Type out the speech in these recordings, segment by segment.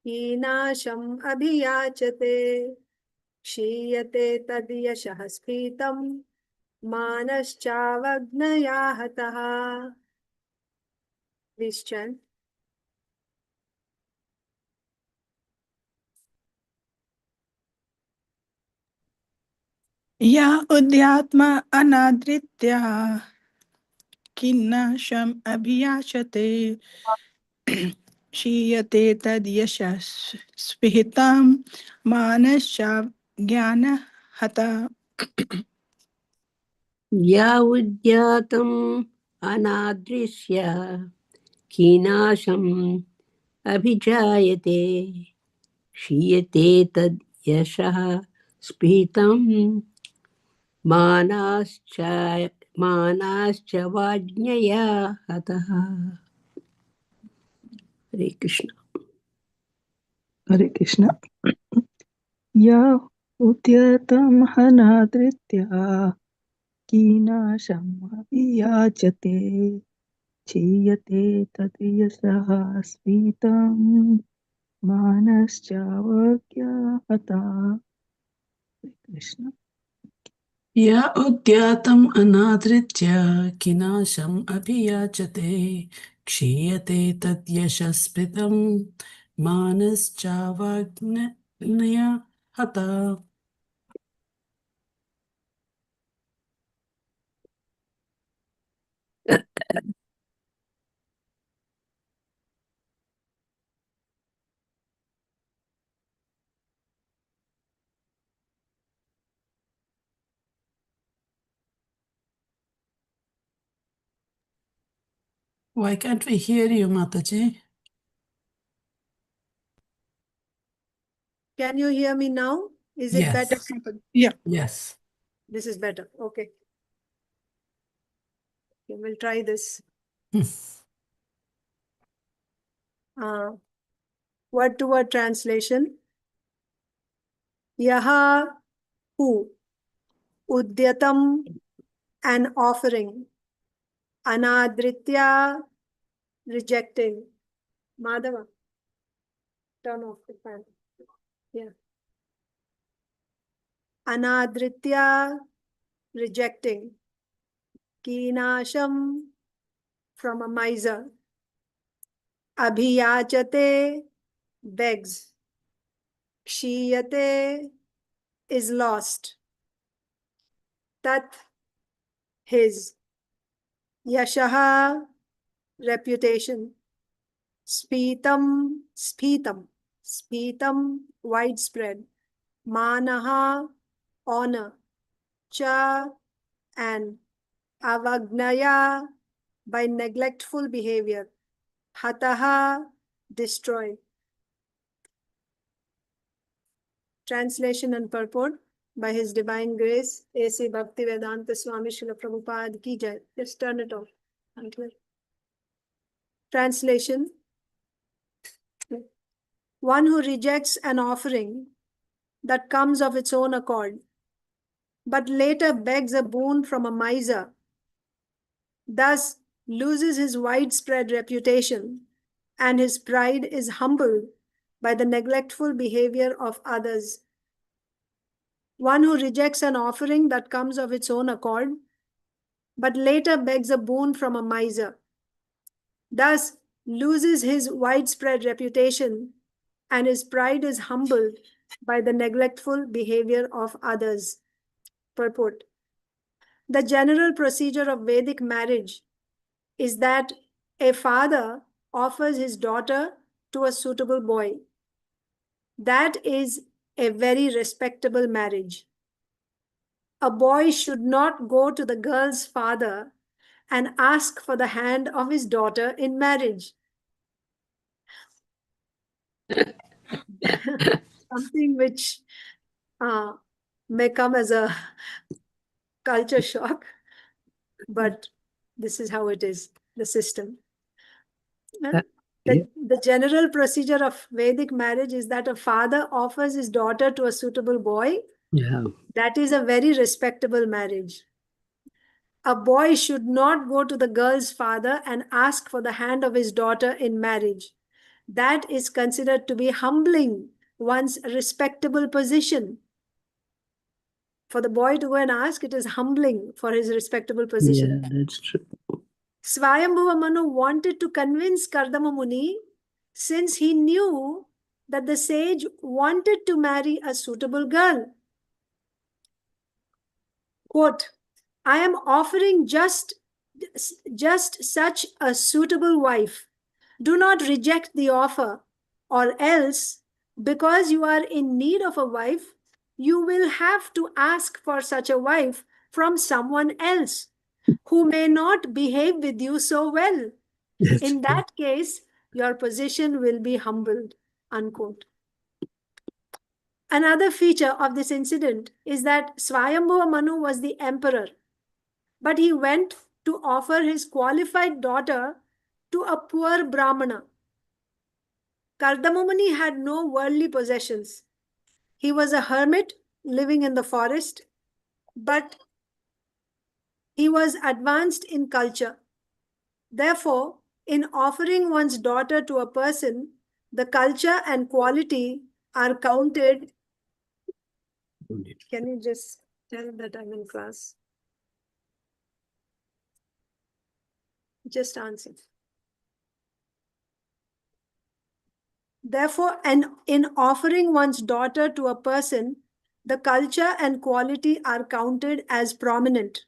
कीनाशम् अभियाचते क्षीयते तद् यशः स्फीतं मानश्चावज्ञया हतः. Please chant. या उद्यात्मा अनादृत्या किन्नाशम् अभियाचते क्षीयते तद् यशः स्फीतं मानश्चाज्ञानः हतः. या उद्यातम् अनादृश्य कीनाशम् अभिजायते क्षीयते तद् यशः स्फीतं मानाश्च वाज्ञया हतः. हरे कृष्ण. हरे कृष्ण. या उद्यतम् अनादृत्या कीनाशम् अभियाचते क्षीयते तद् यशः स्फीतं मानश्चावज्ञया हतः. कृष्ण. या उद्यातम् अनादृत्य किनाशम् अभियाचते क्षीयते तद् यशः स्फीतं मानश्चावज्ञया हतः. Why can't we hear you, Mataji? Can you hear me now? Is it Yes. better? Yeah. Yes. This is better. Okay. Okay, we'll try this. Word to word translation. Yaha, who, udyatam, an offering, anadritya, rejecting. Madhava, turn off the fan. Yeah. Anadritya, rejecting. Kinasham, from a miser. Abhiyachate, begs. Kshiyate, is lost. Tat, his. Yashaha, reputation. Sphitam, widespread. Manaha, honor. Cha, and avagnaya, by neglectful behavior. Hataha, destroy. Translation and purport by His Divine Grace, A.C. Bhaktivedanta Swami Srila Prabhupada Ki Jai. Just turn it off. Unclear. Translation. One who rejects an offering that comes of its own accord, but later begs a boon from a miser, thus loses his widespread reputation, and his pride is humbled by the neglectful behavior of others. One who rejects an offering that comes of its own accord, but later begs a boon from a miser, thus loses his widespread reputation, and his pride is humbled by the neglectful behavior of others. Purport. The general procedure of Vedic marriage is that a father offers his daughter to a suitable boy. That is a very respectable marriage. A boy should not go to the girl's father and ask for the hand of his daughter in marriage. Something which may come as a culture shock, but this is how it is, the system. The general procedure of Vedic marriage is that a father offers his daughter to a suitable boy. Yeah. That is a very respectable marriage. A boy should not go to the girl's father and ask for the hand of his daughter in marriage. that is considered to be humbling one's respectable position. For the boy to go and ask, it is humbling for his respectable position. Yeah, that's true. Swayambhuva Manu wanted to convince Kardama Muni, since he knew that the sage wanted to marry a suitable girl. Quote, I am offering just such a suitable wife. Do not reject the offer, or else, because you are in need of a wife, you will have to ask for such a wife from someone else who may not behave with you so well. That's In true. that case, your position will be humbled, unquote. Another feature of this incident is that Swayambhuva Manu was the emperor, but he went to offer his qualified daughter to a poor Brahmana. Kardama Muni had no worldly possessions. He was a hermit living in the forest, but he was advanced in culture. Therefore, in offering one's daughter to a person, the culture and quality are counted. Can you just tell that I'm in class? Just answer. Therefore, and in offering one's daughter to a person, the culture and quality are counted as prominent,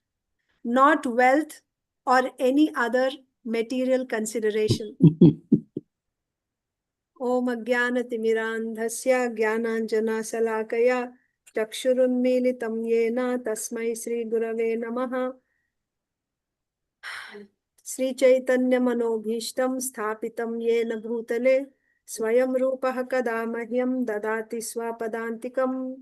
not wealth or any other material consideration. Om Ajnanatimmirandhasya Jnananjana Salakaya Chakshurunmilitam Yena Tasmai Sri Gurave Namaha. Sri Chaitanya Manobhishtam Sthapitam Yena Bhutale Swayam Rupah Kada Mahyam Dadati Swapadantikam.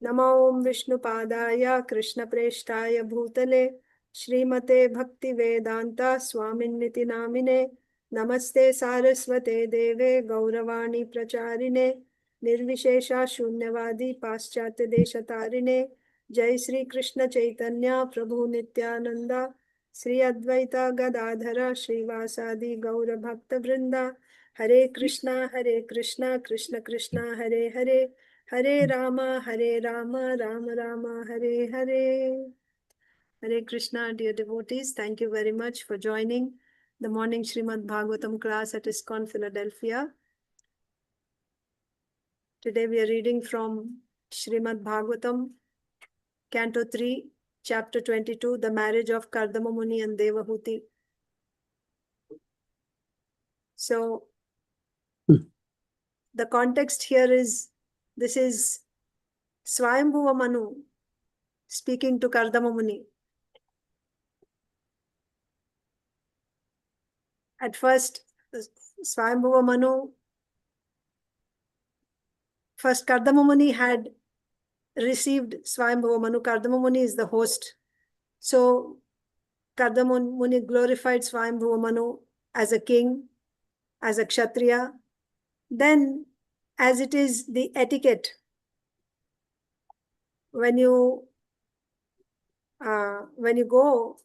Namo Om Vishnupadaya Krishna Preshtaya Bhutale Srimate Bhakti Vedanta Swaminiti Namine Namaste Saraswate Deve Gauravani Pracharine Nirvishesha Shunyavadi Paschatya Deshatarine Jai Sri Krishna Chaitanya Prabhu Nityananda Sri Advaita Gadadhara Srivasadi Gaura Bhakta Vrinda Hare Krishna Krishna Krishna Hare Hare Hare Rama, Rama Rama, Hare Hare. Hare Krishna, dear devotees. Thank you very much for joining the morning Srimad Bhagavatam class at ISKCON, Philadelphia. Today we are reading from Srimad Bhagavatam, Canto 3, Chapter 22, The Marriage of Kardama Muni and Devahuti. So, the context here is, this is Swayambhuva Manu speaking to Kardama Muni. At first, Swayambhuva Manu, first Kardama Muni had received Swayambhuva Manu. Kardama Muni is the host. So Kardama Muni glorified Swayambhuva Manu as a king, as a Kshatriya. Then, as it is the etiquette, when you go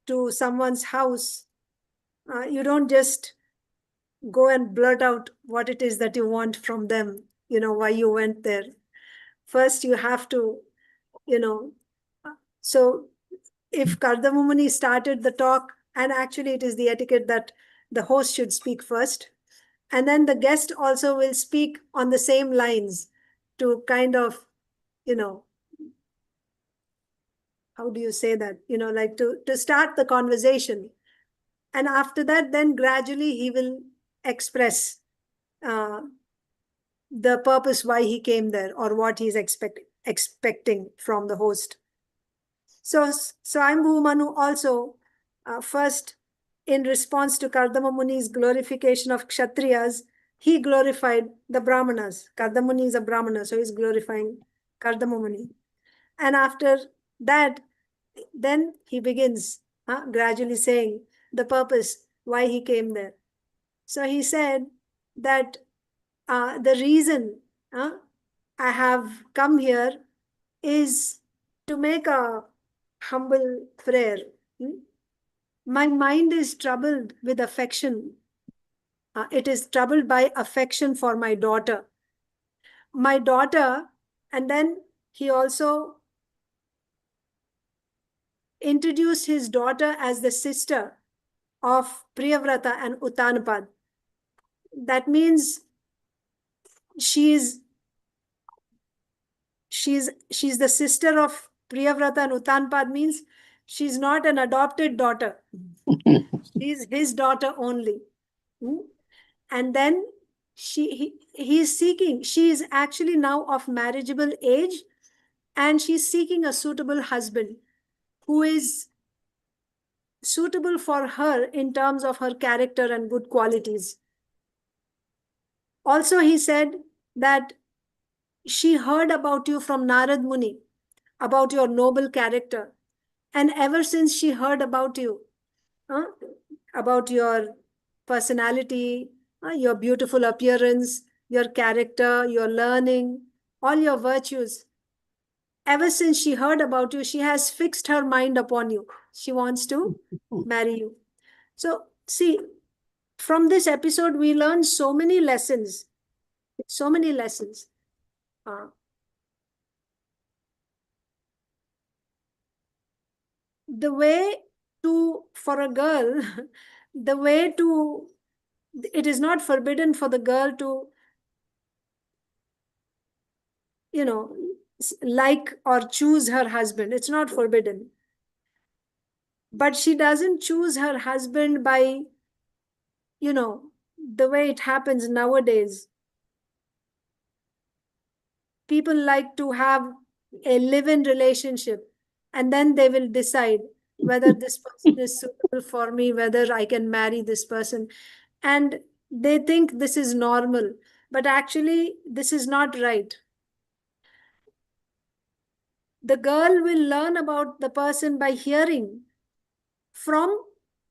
to someone's house, you don't just go and blurt out what it is that you want from them, why you went there. First, you have to, so if Kardama Muni started the talk, and actually it is the etiquette that the host should speak first, and then the guest also will speak on the same lines to kind of, how do you say that? Like to start the conversation. And after that, then gradually he will express the purpose why he came there or what he's expecting from the host. So Swayambhuva Manu also, first, in response to Kardama Muni's glorification of Kshatriyas, he glorified the Brahmanas. Kardama Muni is a Brahmana, so he's glorifying Kardama Muni. And after that, then he begins gradually saying the purpose, why he came there. So he said that the reason I have come here is to make a humble prayer. My mind is troubled with affection. It is troubled by affection for my daughter. My daughter, and then he also introduced his daughter as the sister of Priyavrata and Uttanapad. That means she's the sister of Priyavrata and Uttanapad, means she's not an adopted daughter. She's his daughter only. And then he is seeking, she is actually now of marriageable age, and she's seeking a suitable husband who is suitable for her in terms of her character and good qualities. Also, he said that she heard about you from Narad Muni, about your noble character. And ever since she heard about you, about your personality, your beautiful appearance, your character, your learning, all your virtues, ever since she heard about you, she has fixed her mind upon you. She wants to marry you. So, see, from this episode, we learned so many lessons. So many lessons. The way to, for a girl, the way to, it is not forbidden for the girl to, like or choose her husband. It's not forbidden. But she doesn't choose her husband by, the way it happens nowadays. People like to have a live-in relationship, and then they will decide whether this person is suitable for me, whether I can marry this person. And they think this is normal, but actually this is not right. The girl will learn about the person by hearing from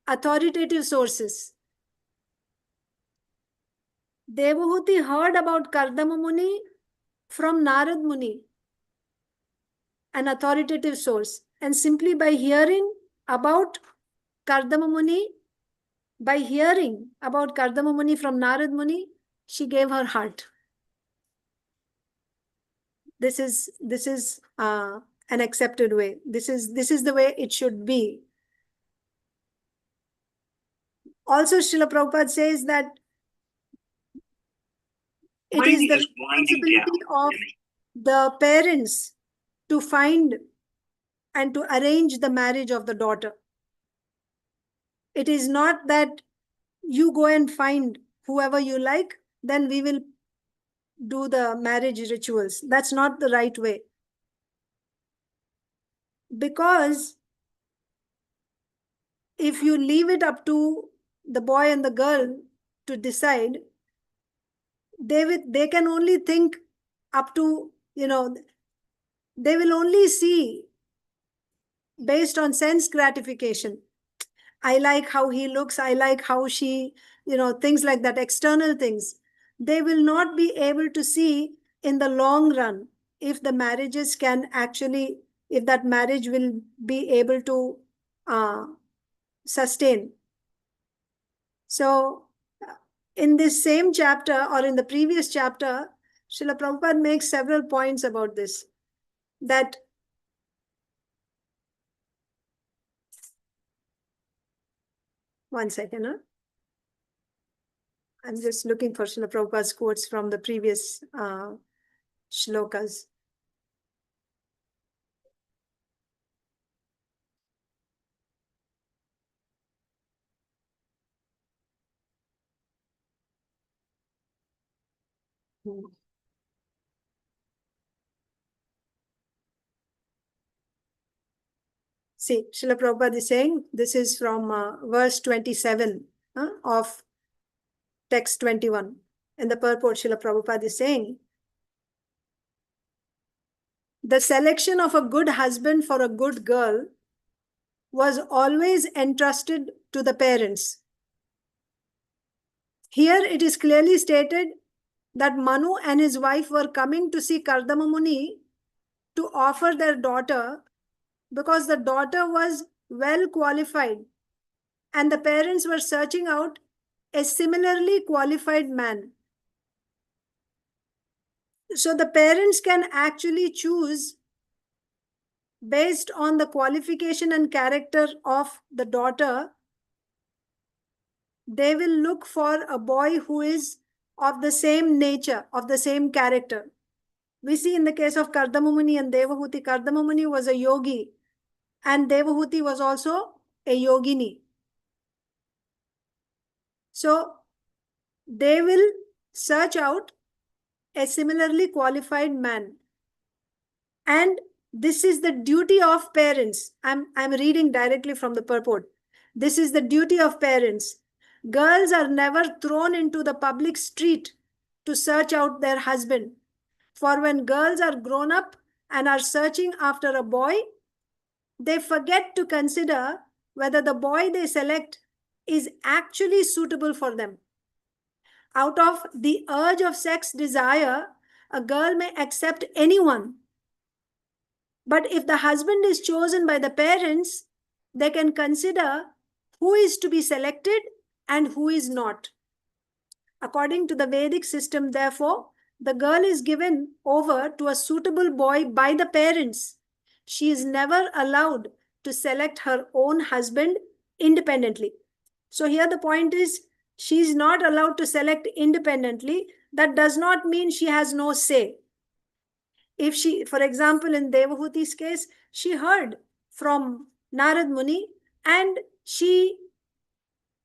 authoritative sources. Devahuti heard about Kardama Muni from Narad Muni, an authoritative source. And simply by hearing about Kardama Muni, by hearing about Kardama Muni from Narad Muni, she gave her heart. This is an accepted way. This is the way it should be. Also, Srila Prabhupada says that it is the responsibility of the parents to find and to arrange the marriage of the daughter. It is not that you go and find whoever you like, then we will do the marriage rituals. That's not the right way. Because if you leave it up to the boy and the girl to decide, they can only think up to, they will only see based on sense gratification. I like how he looks, I like how she, things like that, external things. They will not be able to see in the long run if the marriages can actually, if that marriage will be able to sustain. So, in this same chapter or in the previous chapter, Srila Prabhupada makes several points about this. That one second, huh? I'm just looking for Srila Prabhupada's quotes from the previous shlokas. See, Srila Prabhupada is saying, this is from verse 27 of text 21. In the purport, Srila Prabhupada is saying, the selection of a good husband for a good girl was always entrusted to the parents. Here it is clearly stated that Manu and his wife were coming to see Kardama Muni to offer their daughter because the daughter was well qualified and the parents were searching out a similarly qualified man. So the parents can actually choose based on the qualification and character of the daughter. They will look for a boy who is of the same nature, of the same character. We see in the case of Kardama Muni and Devahuti, Kardama Muni was a yogi and Devahuti was also a yogini. So they will search out a similarly qualified man. And this is the duty of parents. I'm reading directly from the purport. This is the duty of parents. Girls are never thrown into the public street to search out their husband. For when girls are grown up and are searching after a boy, they forget to consider whether the boy they select is actually suitable for them. Out of the urge of sex desire, a girl may accept anyone. But if the husband is chosen by the parents, they can consider who is to be selected and who is not. According to the Vedic system, therefore, the girl is given over to a suitable boy by the parents. She is never allowed to select her own husband independently. So here the point is, she is not allowed to select independently. That does not mean she has no say. If she, for example, in Devahuti's case, she heard from Narad Muni and she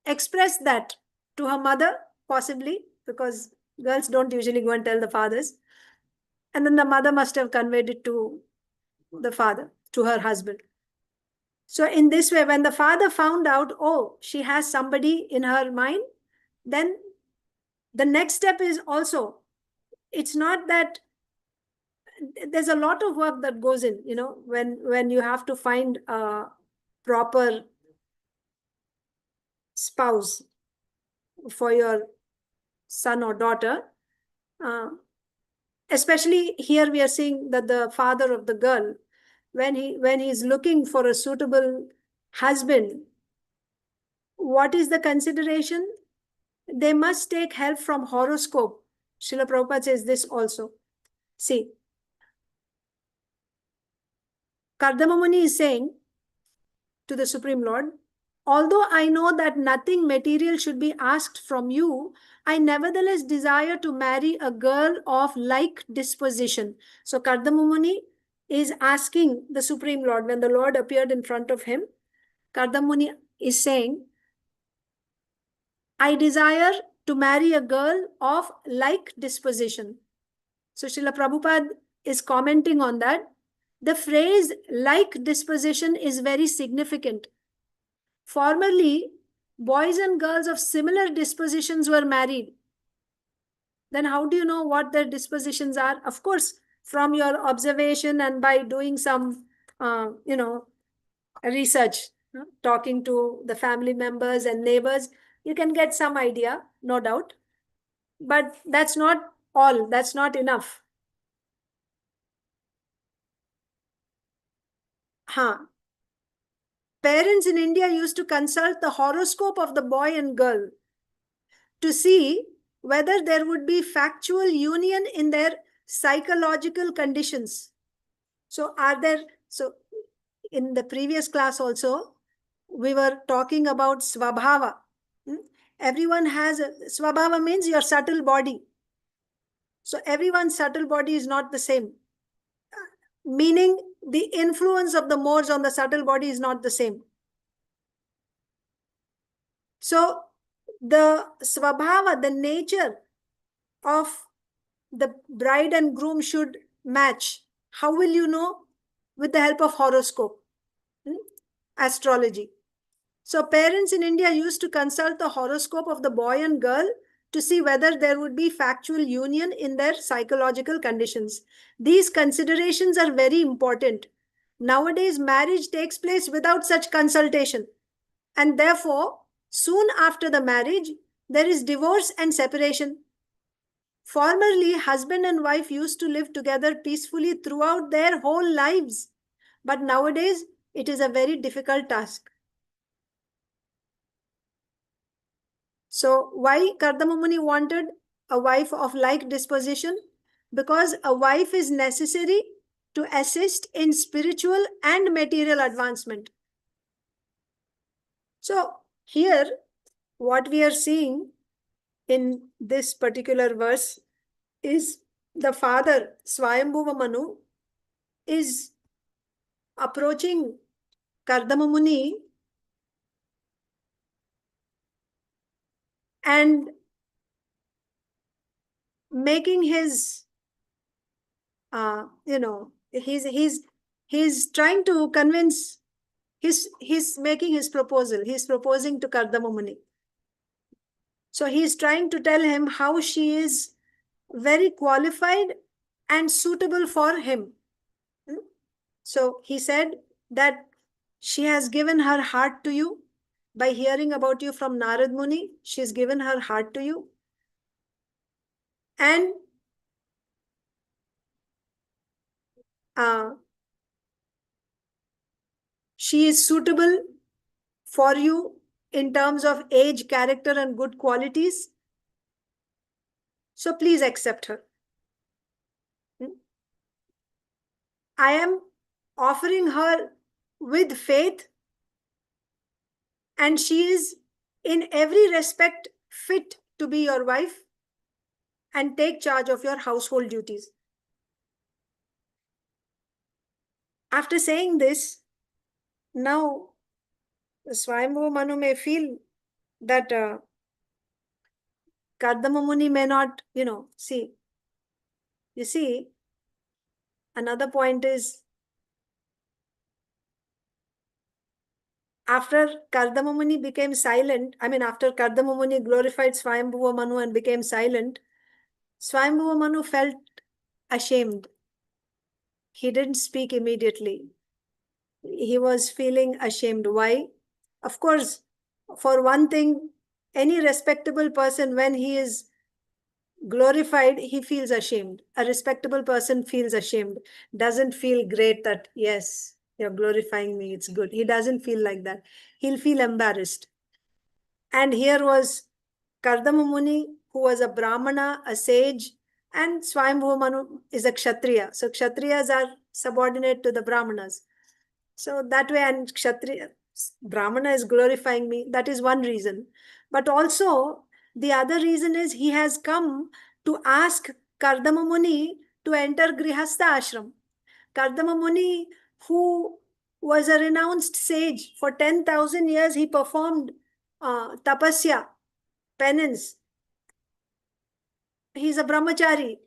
expressed that to her mother, possibly, because girls don't usually go and tell the fathers. And then the mother must have conveyed it to the father, to her husband. So in this way, when the father found out, oh, she has somebody in her mind, then the next step is also, it's not that there's a lot of work that goes in, when you have to find a proper spouse for your son or daughter. Especially here we are seeing that the father of the girl, when he's looking for a suitable husband, what is the consideration? They must take help from horoscope. Srila Prabhupada says this also. See, Kardama Muni is saying to the Supreme Lord, although I know that nothing material should be asked from you, I nevertheless desire to marry a girl of like disposition. So Kardama Muni is asking the Supreme Lord, when the Lord appeared in front of him, Kardama Muni is saying, I desire to marry a girl of like disposition. So Srila Prabhupada is commenting on that. The phrase like disposition is very significant. Formerly, boys and girls of similar dispositions were married. Then how do you know what their dispositions are? Of course, from your observation and by doing some, research, talking to the family members and neighbors, you can get some idea, no doubt. But that's not all. That's not enough. Parents in India used to consult the horoscope of the boy and girl to see whether there would be factual union in their psychological conditions. So in the previous class also, we were talking about Swabhava. Everyone has Swabhava means your subtle body. So everyone's subtle body is not the same. Meaning the influence of the modes on the subtle body is not the same. So the Swabhava, the nature of the bride and groom should match. How will you know? With the help of horoscope, astrology. So parents in India used to consult the horoscope of the boy and girl to see whether there would be factual union in their psychological conditions. These considerations are very important. Nowadays, marriage takes place without such consultation. And therefore, soon after the marriage, there is divorce and separation. Formerly, husband and wife used to live together peacefully throughout their whole lives. But nowadays, it is a very difficult task. So why Kardama Muni wanted a wife of like disposition? Because a wife is necessary to assist in spiritual and material advancement. So here, what we are seeing in this particular verse is the father, Swayambhuva Manu, is approaching Kardama Muni and making his, he's trying to convince, he's making his proposal. He's proposing to Kardama Muni. So he's trying to tell him how she is very qualified and suitable for him. So he said that she has given her heart to you by hearing about you from Narad Muni. She's given her heart to you. And she is suitable for you in terms of age, character, and good qualities. So please accept her. I am offering her with faith, and she is in every respect fit to be your wife and take charge of your household duties. After saying this, now Swayambhuva Manu may feel that Kardama Muni may not, see. You see, another point is, after Kardama Muni became silent, after Kardama Muni glorified Swayambhuva Manu and became silent, Swayambhuva Manu felt ashamed. He didn't speak immediately. He was feeling ashamed. Why? Of course, for one thing, any respectable person, when he is glorified, he feels ashamed. A respectable person feels ashamed, doesn't feel great that, yes, you're glorifying me, it's good. He doesn't feel like that. He'll feel embarrassed. And here was Kardama Muni, who was a Brahmana, a sage, and Swayambhuva Manu is a Kshatriya. So Kshatriyas are subordinate to the Brahmanas. So that way, and Kshatriya, Brahmana is glorifying me. That is one reason. But also, the other reason is he has come to ask Kardama Muni to enter Grihastha ashram. Kardama Muni, who was a renounced sage, for 10,000 years he performed tapasya, penance. He's a brahmachari.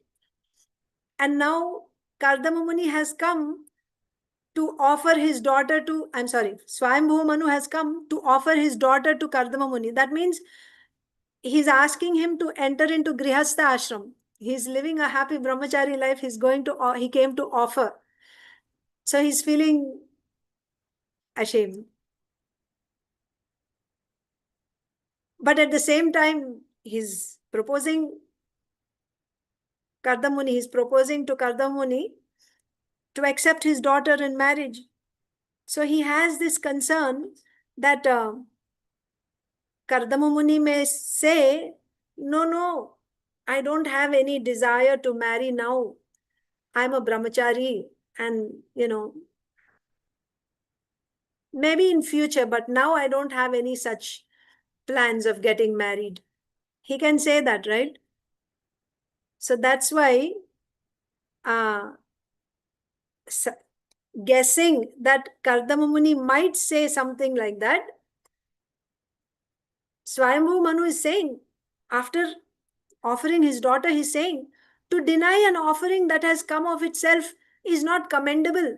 And now Kardama Muni has come to offer his daughter to, Swayambhuva Manu has come to offer his daughter to Kardama Muni. That means he's asking him to enter into Grihastha ashram. He's living a happy brahmachari life. He came to offer. So he's feeling ashamed. But at the same time, he's proposing Kardama Muni. He's proposing to Kardama Muni to accept his daughter in marriage. So he has this concern that Kardama Muni may say, no, I don't have any desire to marry now. I'm a brahmachari and, maybe in future, but now I don't have any such plans of getting married. He can say that, right? So that's why guessing that Kardama Muni might say something like that, Swayambhuva Manu is saying, after offering his daughter, he's saying, to deny an offering that has come of itself is not commendable.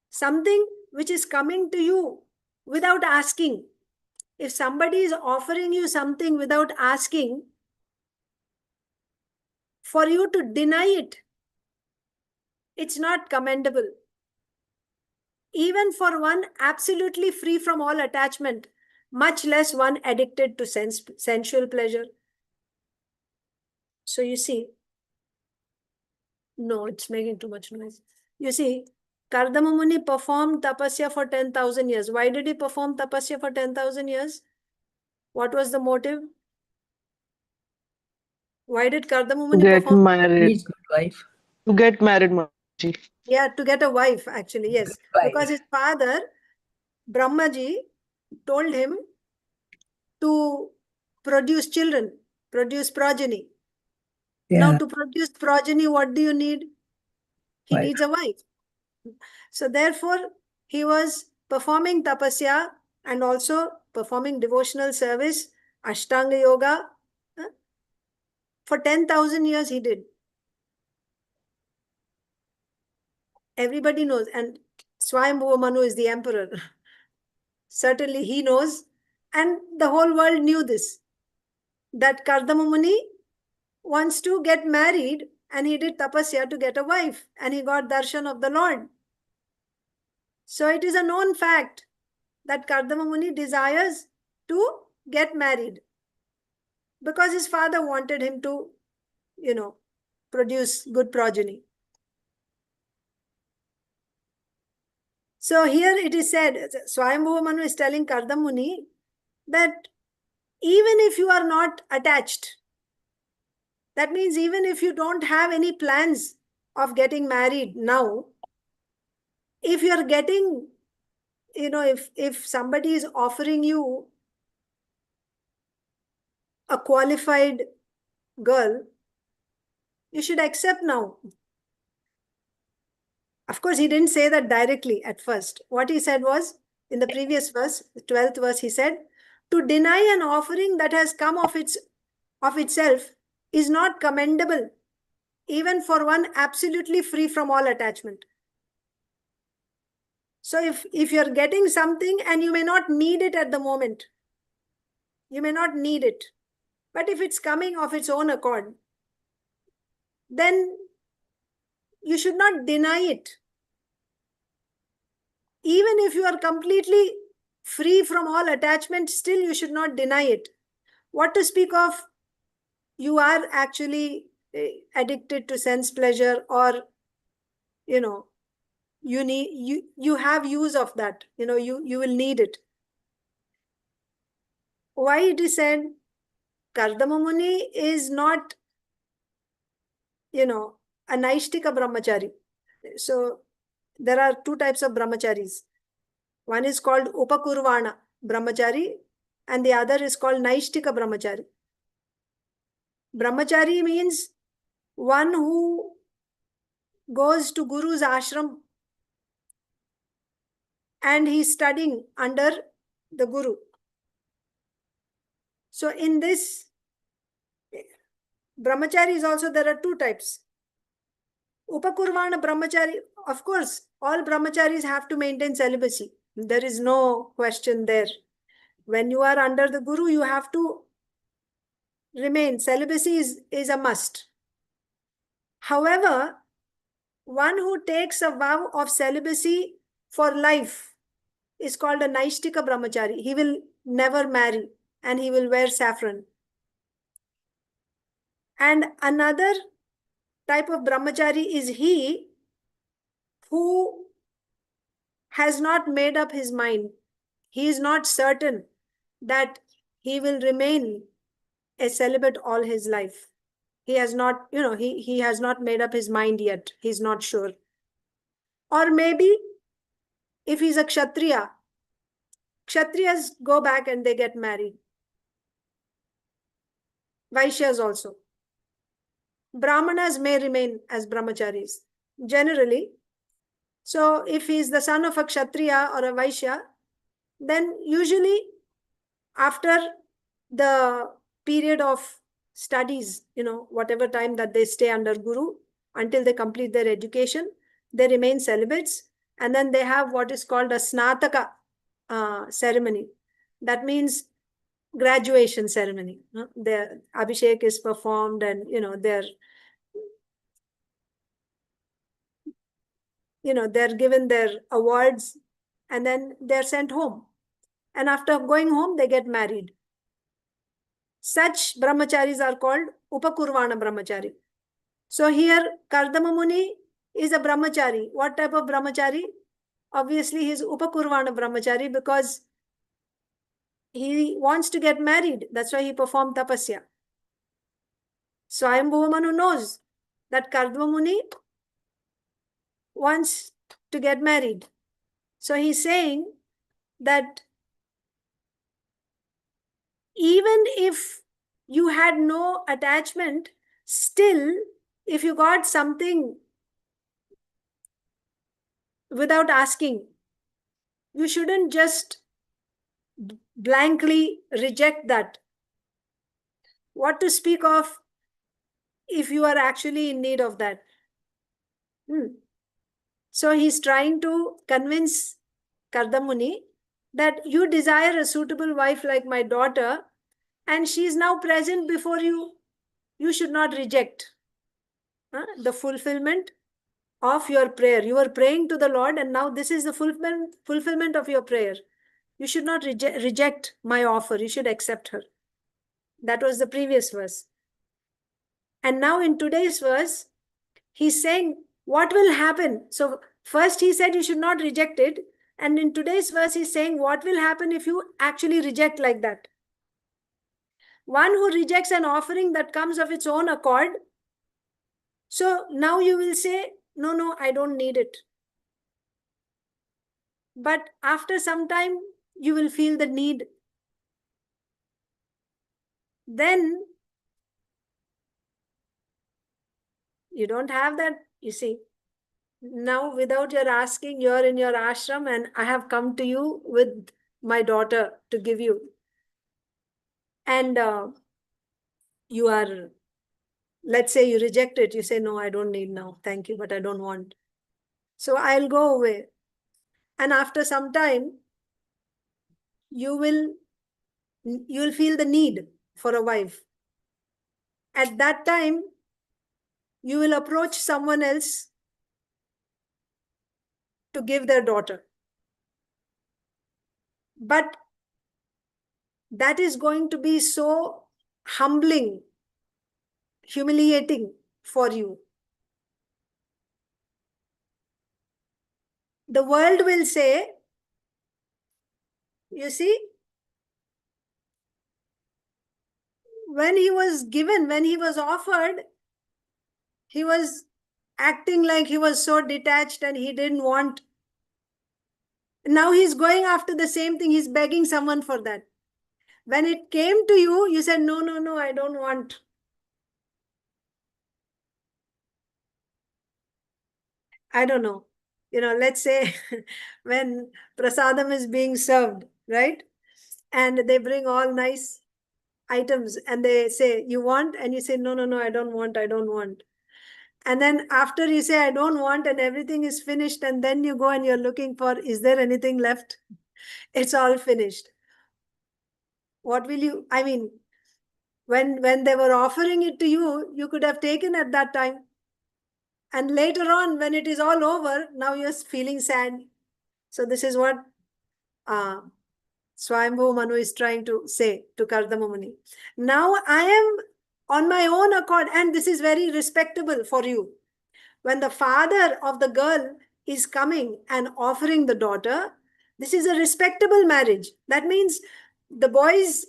Something which is coming to you without asking. If somebody is offering you something without asking, for you to deny it, it's not commendable. Even for one absolutely free from all attachment, much less one addicted to sensual pleasure. So you see, no, it's making too much noise. You see, Kardama Muni performed tapasya for 10,000 years. Why did he perform tapasya for 10,000 years? What was the motive? Why did Kardama To Muni get perform? married. He's good wife. To get married, Mataji. Yeah, to get a wife, actually, yes. Wife. Because his father, Brahmaji, told him to produce children, produce progeny. Now, to produce progeny, what do you need? He Wife. needs a wife. So therefore, he was performing tapasya and also performing devotional service, Ashtanga Yoga. For 10,000 years he did. Everybody knows. And Swayambhuva Manu is the emperor. Certainly he knows. And the whole world knew this. That Kardama Muni wants to get married, and he did tapasya to get a wife. And he got darshan of the Lord. So it is a known fact that Kardama Muni desires to get married because his father wanted him to, produce good progeny. So here it is said, Swayambhuva Manu is telling Kardama Muni that even if you are not attached, that means even if you don't have any plans of getting married now, if you're getting, if somebody is offering you a qualified girl, you should accept now. Of course, he didn't say that directly at first. What he said was, in the previous verse, the 12th verse, he said, to deny an offering that has come of itself is not commendable, even for one absolutely free from all attachment. So if you're getting something and you may not need it at the moment, you may not need it, but if it's coming of its own accord, then you should not deny it. Even if you are completely free from all attachment, still you should not deny it. What to speak of, you are actually addicted to sense pleasure, or, you have use of that, you will need it. Why it is said Kardama Muni is not, a Naishtika brahmachari. So there are two types of brahmacharis. One is called Upakurvana brahmachari and the other is called Naishtika brahmachari. Brahmachari means one who goes to Guru's ashram and he's studying under the Guru. So in this brahmacharis also there are two types. Upakurvana brahmachari, of course, all brahmacharis have to maintain celibacy. There is no question there. When you are under the Guru, you have to remain. Celibacy is a must. However, one who takes a vow of celibacy for life is called a Naishtika brahmachari. He will never marry and he will wear saffron. And another type of brahmachari is he who has not made up his mind. He is not certain that he will remain a celibate all his life. He has not, he has not made up his mind yet. He's not sure. Or maybe if he's a Kshatriya, Kshatriyas go back and they get married. Vaishyas also. Brahmanas may remain as brahmacharis, generally. So if he's the son of a Kshatriya or a Vaishya, then usually after the period of studies, whatever time that they stay under Guru, until they complete their education, they remain celibates. And then they have what is called a Snataka ceremony. That means graduation ceremony. Their Abhishek is performed and, they're given their awards and then they're sent home. And after going home, they get married. Such brahmacharis are called Upakurvana brahmachari. So here, Kardama Muni is a brahmachari. What type of brahmachari? Obviously, he is Upakurvana brahmachari because he wants to get married. That's why he performed tapasya. Swayambhuva Manu knows that Kardama Muni wants to get married. So he's saying that even if you had no attachment, still, if you got something without asking, you shouldn't just blankly reject that. What to speak of if you are actually in need of that? So he's trying to convince Kardama Muni that you desire a suitable wife like my daughter, and she is now present before you. You should not reject the fulfillment of your prayer. You were praying to the Lord, and now this is the fulfillment of your prayer. You should not reject my offer. You should accept her. That was the previous verse. And now in today's verse, he's saying what will happen. So first he said you should not reject it. And in today's verse, he's saying what will happen if you actually reject like that. One who rejects an offering that comes of its own accord. So now you will say, no, I don't need it. But after some time, you will feel the need. Then you don't have that, you see. Now, without your asking, you're in your ashram and I have come to you with my daughter to give you. And you are, let's say you reject it. You say, no, I don't need now. Thank you, but I don't want. So I'll go away. And after some time, you will feel the need for a wife. At that time, you will approach someone else to give their daughter. But that is going to be so humbling, humiliating for you. The world will say, you see, when he was given, when he was offered, he was acting like he was so detached and he didn't want. Now he's going after the same thing. He's begging someone for that. When it came to you, you said, no, I don't want. I don't know. Let's say when prasadam is being served, right? And they bring all nice items and they say, you want? And you say, no, I don't want. And then after you say, I don't want, and everything is finished, and then you go and you're looking for, is there anything left? It's all finished. What will you, when they were offering it to you, you could have taken at that time. And later on, when it is all over, now you're feeling sad. So this is what Swayambhuva Manu is trying to say to Kardama Muni. Now I am on my own accord, and this is very respectable for you. When the father of the girl is coming and offering the daughter, this is a respectable marriage. That means the boy's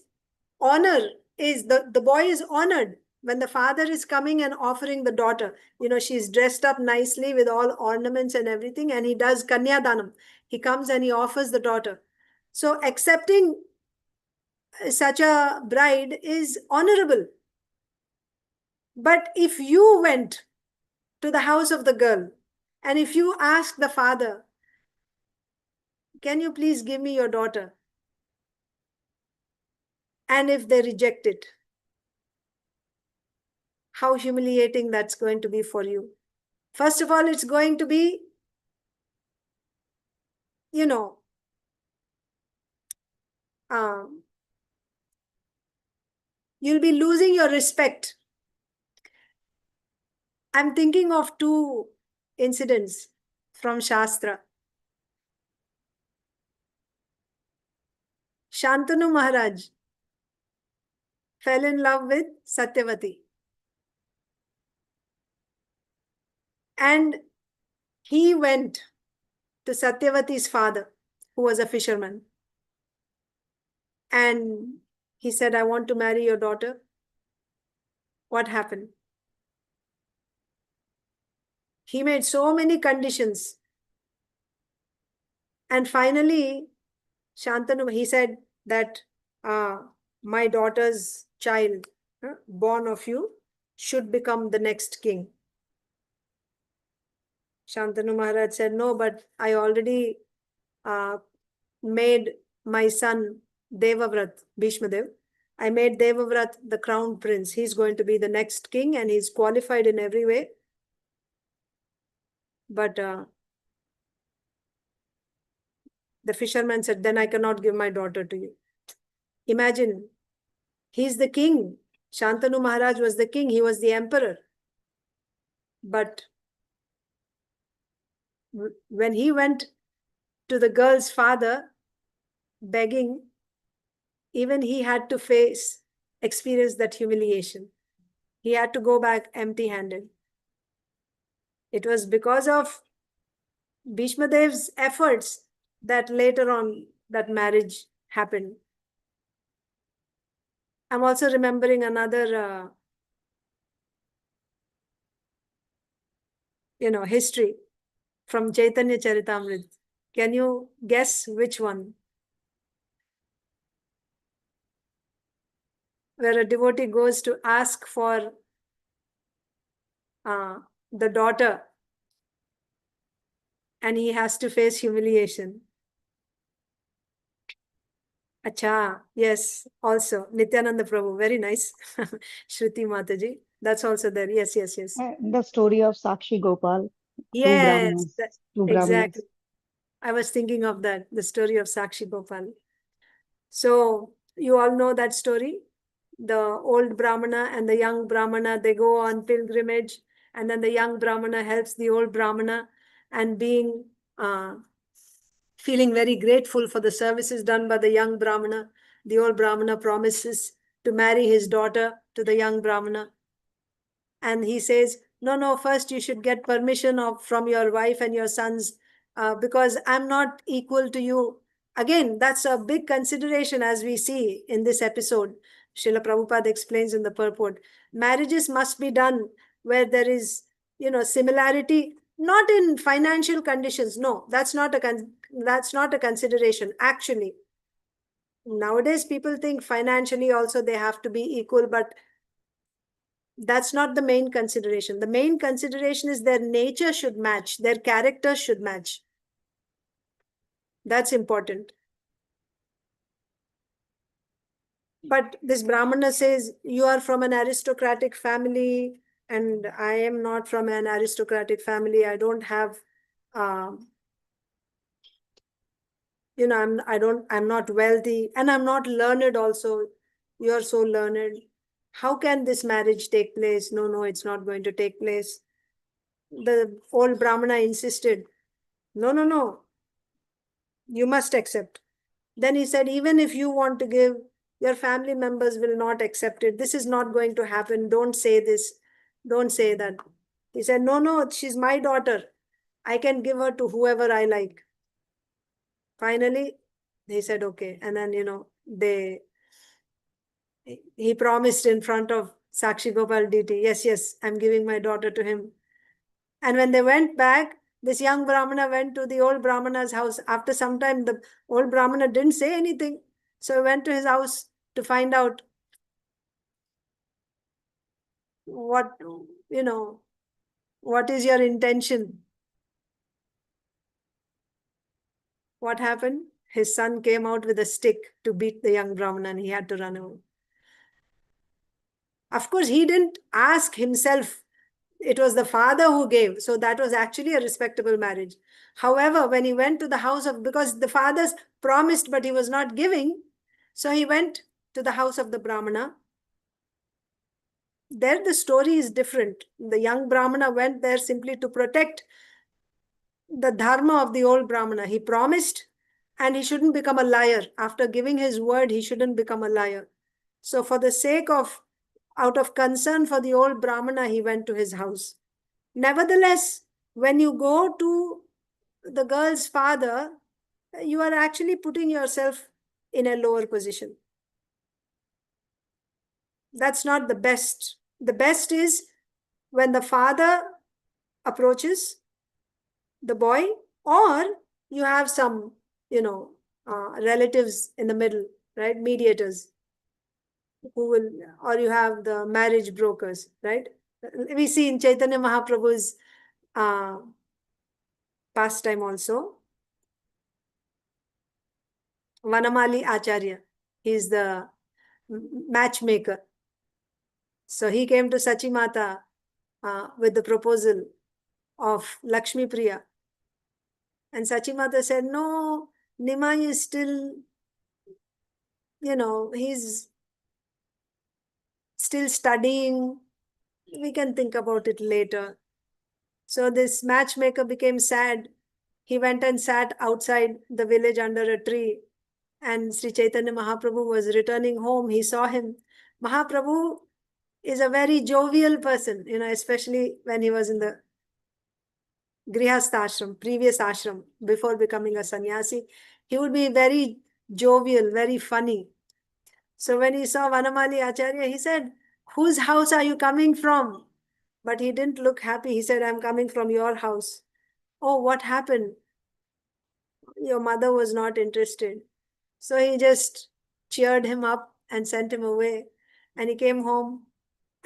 honor is, the boy is honored when the father is coming and offering the daughter. She's dressed up nicely with all ornaments and everything, and he does kanyadanam. He comes and he offers the daughter. So accepting such a bride is honorable. But if you went to the house of the girl and if you ask the father, can you please give me your daughter? And if they reject it, how humiliating that's going to be for you. First of all, it's going to be, you'll be losing your respect. I'm thinking of two incidents from Shastra. Shantanu Maharaj fell in love with Satyavati. And he went to Satyavati's father, who was a fisherman. and he said, I want to marry your daughter, what happened? He made so many conditions. And finally, Shantanu, he said that my daughter's child, born of you, should become the next king. Shantanu Maharaj said, no, but I already made my son Devavrat, Bhishmadev. I made Devavrat the crown prince. He's going to be the next king and he's qualified in every way. But the fisherman said, then I cannot give my daughter to you. Imagine, he's the king. Shantanu Maharaj was the king. He was the emperor. But when he went to the girl's father begging, even he had to experience that humiliation. He had to go back empty-handed. It was because of Bhishmadev's efforts that later on that marriage happened. I'm also remembering another, history from Chaitanya Charitamrita. Can you guess which one? Where a devotee goes to ask for the daughter and he has to face humiliation. Acha, yes, also Nityananda Prabhu, very nice. Shruti Mataji, that's also there. Yes. The story of Sakshi Gopal. Yes, Two Brahmanas. exactly. I was thinking of that, the story of Sakshi Gopal. So you all know that story. The old Brahmana and the young Brahmana, they go on pilgrimage, and then the young Brahmana helps the old Brahmana, and feeling very grateful for the services done by the young Brahmana, the old Brahmana promises to marry his daughter to the young Brahmana. And he says, no, first you should get permission from your wife and your sons, because I'm not equal to you. Again, that's a big consideration as we see in this episode. Srila Prabhupada explains in the purport. Marriages must be done where there is, similarity, not in financial conditions. No, that's not a consideration. Actually, nowadays people think financially also they have to be equal, but that's not the main consideration. The main consideration is their nature should match, their character should match. That's important. But this Brahmana says, you are from an aristocratic family and I am not from an aristocratic family. I don't have, I'm not wealthy and I'm not learned also. You are so learned. How can this marriage take place? No, it's not going to take place. The old Brahmana insisted, no, you must accept. Then he said, even if you want to give, your family members will not accept it. This is not going to happen. Don't say this. Don't say that. He said, no, she's my daughter. I can give her to whoever I like. Finally, he said, okay. And then, he promised in front of Sakshi Gopal deity, yes, I'm giving my daughter to him. And when they went back, this young Brahmana went to the old Brahmana's house. After some time, the old Brahmana didn't say anything. So he went to his house to find out what is your intention? What happened? His son came out with a stick to beat the young Brahmana and he had to run away. Of course, he didn't ask himself. It was the father who gave. So that was actually a respectable marriage. However, when he went to the house because the fathers promised, but he was not giving. So he went to the house of the Brahmana. There the story is different. The young Brahmana went there simply to protect the dharma of the old Brahmana. He promised and he shouldn't become a liar. After giving his word, he shouldn't become a liar. So for the sake of, out of concern for the old Brahmana, he went to his house. Nevertheless, when you go to the girl's father, you are actually putting yourself in a lower position. That's not the best. The best is when the father approaches the boy, or you have some, relatives in the middle, right? Mediators who will, or you have the marriage brokers, right? We see in Chaitanya Mahaprabhu's pastime also, Vanamali Acharya, he's the matchmaker. So he came to Sachi Mata with the proposal of Lakshmi Priya. And Sachi Mata said, no, Nimai is still, he's still studying. We can think about it later. So this matchmaker became sad. He went and sat outside the village under a tree. And Sri Chaitanya Mahaprabhu was returning home. He saw him. Mahaprabhu is a very jovial person, especially when he was in the Grihastha ashram, previous ashram, before becoming a sannyasi. He would be very jovial, very funny. So when he saw Vanamali Acharya, he said, whose house are you coming from? But he didn't look happy. He said, I'm coming from your house. Oh, what happened? Your mother was not interested. So he just cheered him up and sent him away. And he came home,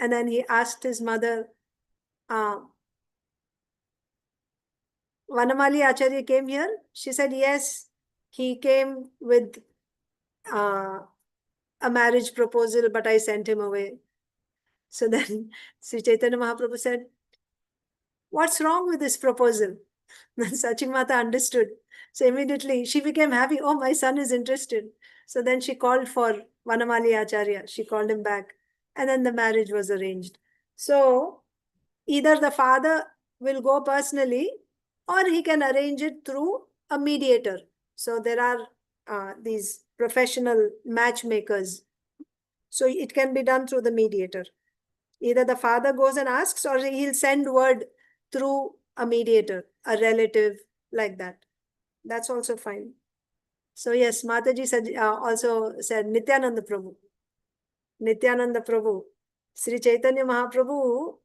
and then he asked his mother, Vanamali Acharya came here? She said, yes, he came with a marriage proposal, but I sent him away. So then Sri Chaitanya Mahaprabhu said, what's wrong with this proposal? Then Sachi Mata understood. So immediately she became happy. Oh, my son is interested. So then she called for Vanamali Acharya. She called him back. And then the marriage was arranged. So either the father will go personally, or he can arrange it through a mediator. So there are these professional matchmakers. So it can be done through the mediator. Either the father goes and asks, or he'll send word through a mediator, a relative, like that. That's also fine. So yes, Mataji also said Nityananda Prabhu. Nityananda Prabhu. Sri Chaitanya Mahaprabhu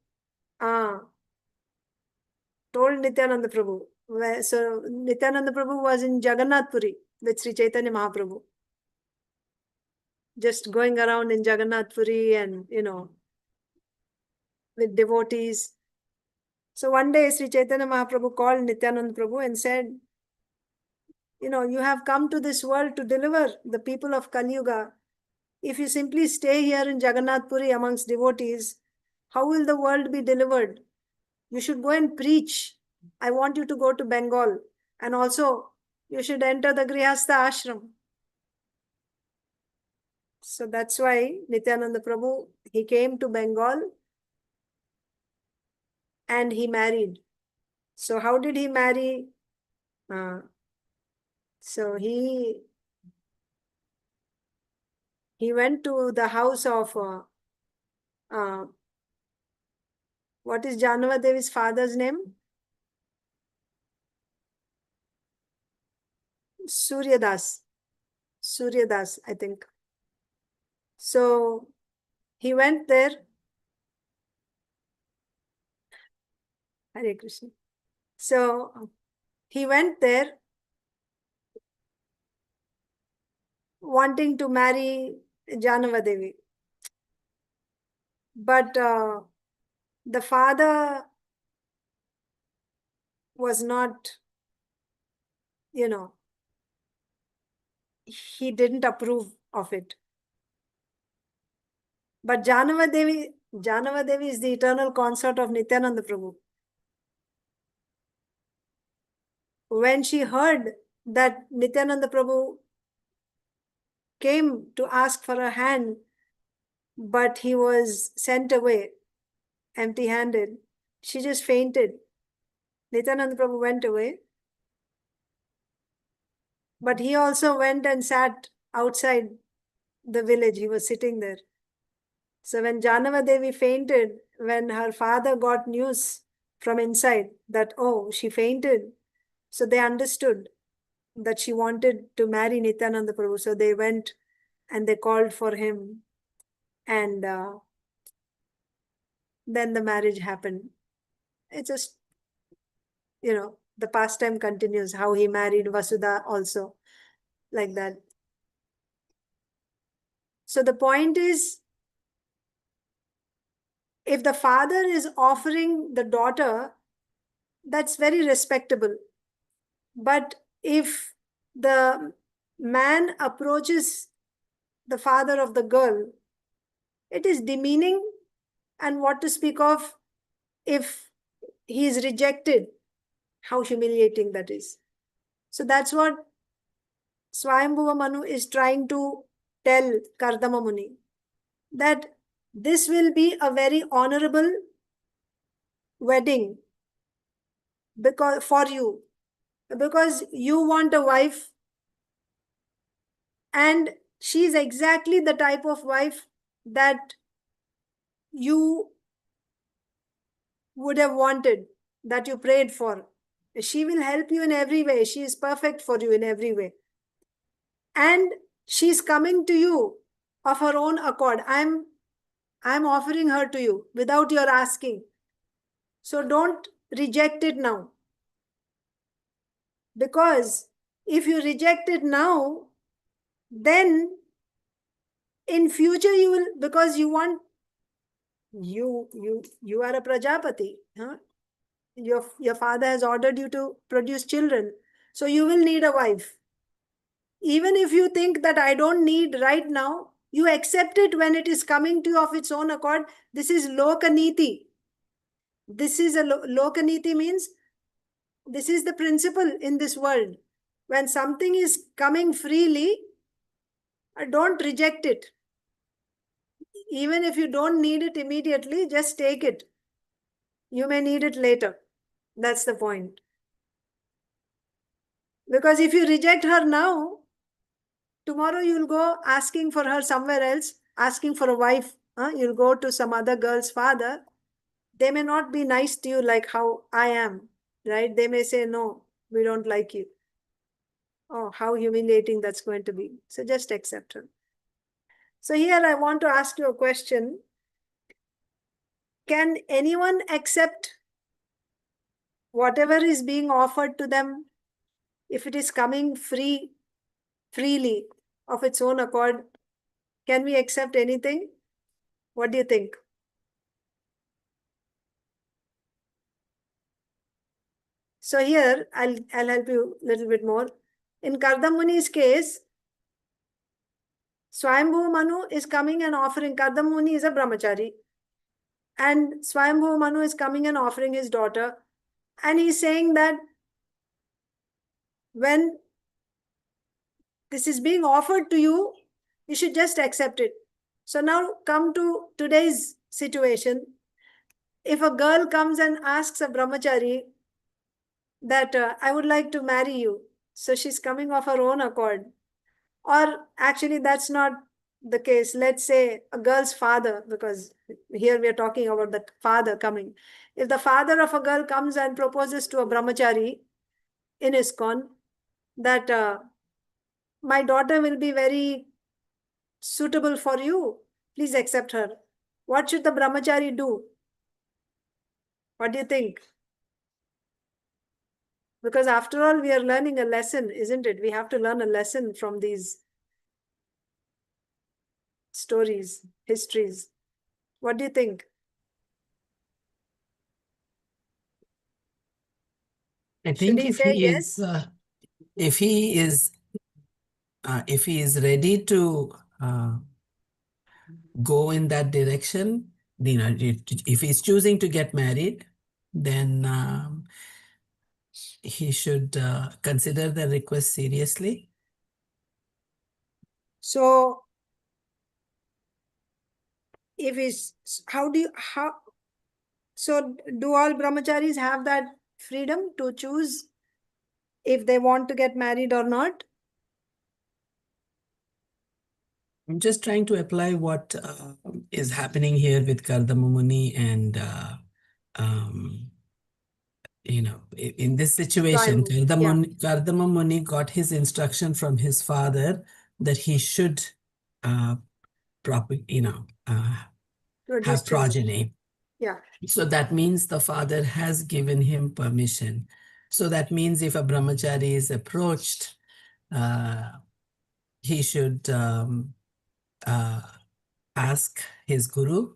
told Nityananda Prabhu. So Nityananda Prabhu was in Jagannath Puri with Sri Chaitanya Mahaprabhu. Just going around in Jagannath Puri and, with devotees. So one day Sri Chaitanya Mahaprabhu called Nityananda Prabhu and said, you have come to this world to deliver the people of Kali Yuga. If you simply stay here in Jagannath Puri amongst devotees, how will the world be delivered? You should go and preach. I want you to go to Bengal. And also, you should enter the Grihastha ashram. So that's why Nityananda Prabhu, he came to Bengal and he married. So how did he marry? So he went to the house of what is Janava Devi's father's name? Suryadas, I think. So he went there. Hare Krishna. So he went there wanting to marry Janava Devi. But the father was not, he didn't approve of it. But Janava Devi is the eternal consort of Nityananda Prabhu. When she heard that Nityananda Prabhu came to ask for a hand, but he was sent away empty-handed, she just fainted. Nityananda Prabhu went away. But he also went and sat outside the village. He was sitting there. So when Janava Devi fainted, when her father got news from inside that, oh, she fainted, so they understood that she wanted to marry Nityananda Prabhu. So they went and they called for him. And then the marriage happened. It's just, the pastime continues, how he married Vasudha also, like that. So the point is, if the father is offering the daughter, that's very respectable. But if the man approaches the father of the girl, it is demeaning. And what to speak of if he is rejected, how humiliating that is. So that's what Swayambhuva Manu is trying to tell Kardama Muni, that this will be a very honorable wedding for you, because you want a wife, and she is exactly the type of wife that you would have wanted, that you prayed for. She will help you in every way. She is perfect for you in every way. And she's coming to you of her own accord. I'm offering her to you without your asking. So don't reject it now. Because if you reject it now, then in future you will, because you want, you are a Prajapati, huh? Your father has ordered you to produce children, so you will need a wife. Even if you think that I don't need right now, you accept it when it is coming to you of its own accord. This is Lokaniti. This is a Lokaniti means this is the principle in this world. When something is coming freely, don't reject it. Even if you don't need it immediately, just take it. You may need it later. That's the point. Because if you reject her now, tomorrow you'll go asking for her somewhere else, asking for a wife. You'll go to some other girl's father. They may not be nice to you like how I am, right? They may say, no, we don't like you. Oh, how humiliating that's going to be. So just accept her. So here I want to ask you a question. Can anyone accept whatever is being offered to them if it is coming freely of its own accord? Can we accept anything? What do you think? So here I'll help you a little bit more. In Kardama Muni's case, Swayambhuva Manu is coming and offering. Kardama Muni is a brahmachari, and Swayambhuva Manu is coming and offering his daughter, and he's saying that when this is being offered to you, you should just accept it. So now come to today's situation. If a girl comes and asks a brahmachari that I would like to marry you, so she's coming of her own accord. Or actually that's not the case. Let's say a girl's father, because here we are talking about the father coming. If the father of a girl comes and proposes to a brahmachari in ISKCON that my daughter will be very suitable for you, please accept her. What should the brahmachari do? What do you think? Because after all, we are learning a lesson, isn't it? We have to learn a lesson from these stories, histories. What do you think? I think he say yes? If he is ready to go in that direction, if he's choosing to get married, then he should consider the request seriously. So if he's, so do all brahmacharis have that freedom to choose if they want to get married or not? I'm just trying to apply what is happening here with Kardama Muni and in this situation, Kardama Muni got his instruction from his father that he should Produce children. progeny. Yeah. So that means the father has given him permission. So that means if a brahmachari is approached, he should ask his guru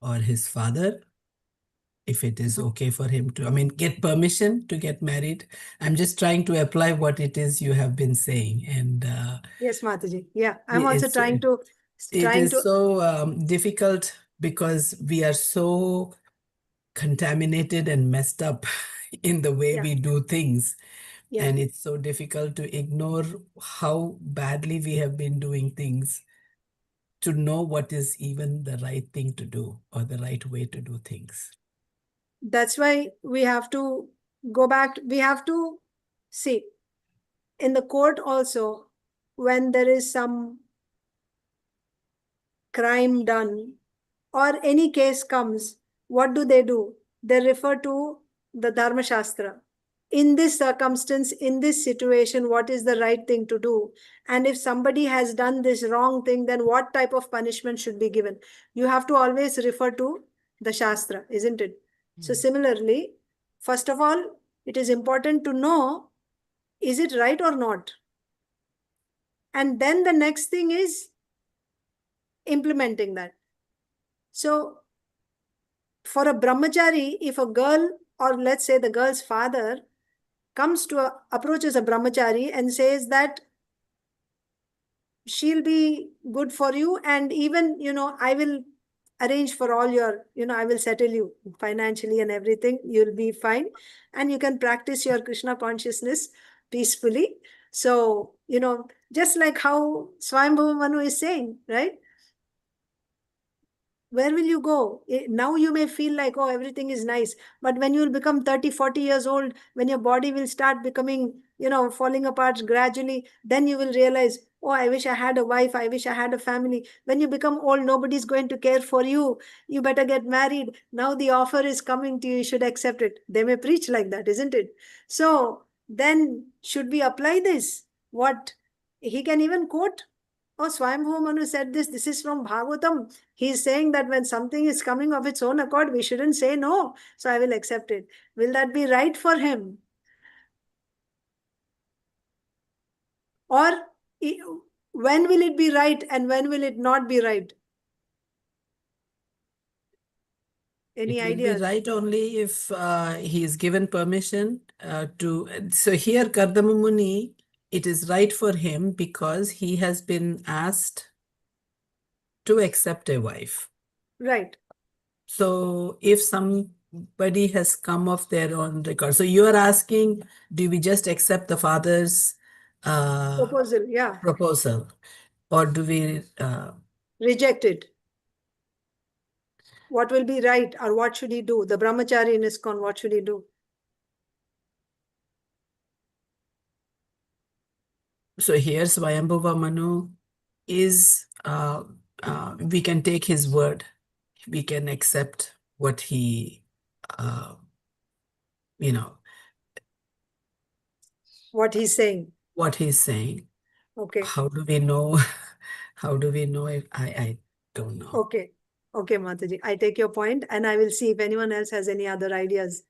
or his father if it is okay for him to, get permission to get married. I'm just trying to apply what it is you have been saying. And Yes, Mataji. Yeah, I'm also it's- trying to it is so difficult because we are so contaminated and messed up in the way Yeah. we do things. Yeah. And it's so difficult to ignore how badly we have been doing things to know what is even the right thing to do or the right way to do things. That's why we have to go back. We have to see in the court also, when there is some crime done or any case comes, what do? They refer to the Dharma Shastra. In this circumstance, in this situation, what is the right thing to do? And if somebody has done this wrong thing, then what type of punishment should be given? You have to always refer to the Shastra, isn't it? So similarly, first of all, it is important to know, is it right or not? And then the next thing is implementing that. So for a brahmachari, if a girl, or let's say the girl's father, approaches a brahmachari and says that she'll be good for you, and even, I will arrange for all your, I will settle you financially and everything, you'll be fine, and you can practice your Krishna consciousness peacefully. So, just like how Swayambhuva Manu is saying, right? Where will you go? Now you may feel like, oh, everything is nice. But when you will become 30, 40 years old, when your body will start becoming, falling apart gradually, then you will realize, oh, I wish I had a wife. I wish I had a family. When you become old, nobody's going to care for you. You better get married. Now the offer is coming to you. You should accept it. They may preach like that, isn't it? So then should we apply this? What he can even quote, oh, Swayambhuva Manu said this. This is from Bhagavatam. He's saying that when something is coming of its own accord, we shouldn't say no. So I will accept it. Will that be right for him? Or when will it be right and when will it not be right? Any It will ideas? be right only if he is given permission to. So here, Kardama Muni, it is right for him because he has been asked to accept a wife. Right. So if somebody has come of their own record, so you are asking, do we just accept the father's Proposal, yeah. proposal, or do we Reject it? What will be right, or what should he do? The brahmachari in ISKCON, what should he do? So here Swayambhuva Manu is, we can take his word. We can accept what he, What he's saying. what he's saying. Okay. How do we know? How do we know if I don't know. Okay. Okay, Mataji. I take your point and I will see if anyone else has any other ideas.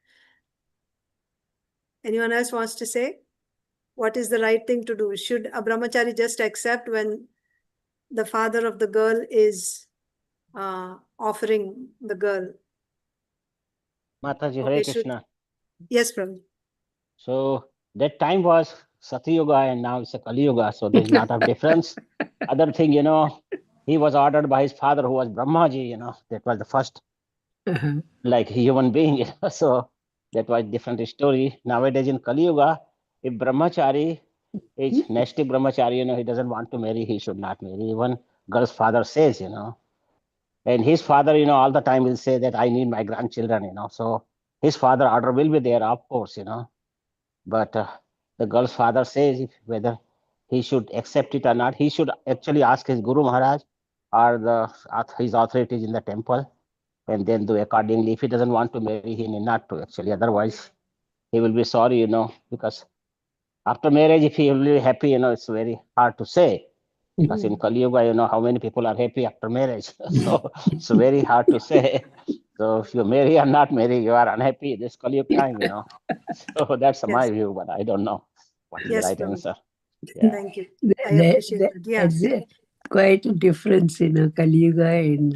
Anyone else wants to say? What is the right thing to do? Should a brahmachari just accept when the father of the girl is offering the girl? Mataji, Okay, Hare should- Krishna. Yes, Prabhu. So that time was Sati Yoga and now it's a Kali Yoga. So there's a lot of difference. Other thing, he was ordered by his father who was Brahmaji, that was the first like human being. So that was different story. Nowadays in Kali Yuga, if Brahmachari is nasty Brahmachari, he doesn't want to marry, he should not marry. Even girl's father says, and his father, all the time will say that I need my grandchildren, so his father order will be there, of course, but the girl's father says whether he should accept it or not, he should actually ask his Guru Maharaj or his authorities in the temple and then do accordingly. If he doesn't want to marry, he need not to actually. Otherwise, he will be sorry, because after marriage, if he will be happy, it's very hard to say. Because in Kali Yuga, you know how many people are happy after marriage. So it's very hard to say. So if you marry or not marry, you are unhappy this Kali Yuga time, you know. So that's my Yes. view, but I don't know what is Yes, the right Prabhu. answer. Yeah. Thank you. I appreciate that. Yeah. That's quite a difference in Kali Yuga and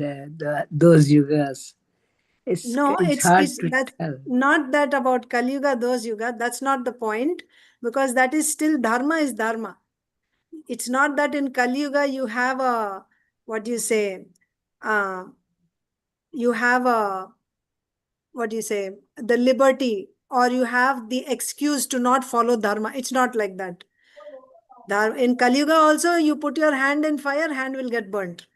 those yugas. No, It's hard it's to that's tell. not that about Kali Yuga, those yuga. That's not the point, because that is still dharma is dharma. It's not that in Kali Yuga you have a, what do you say, you have a, what do you say, the liberty, or you have the excuse to not follow dharma. It's not like that. In Kali Yuga also, you put your hand in fire, hand will get burnt.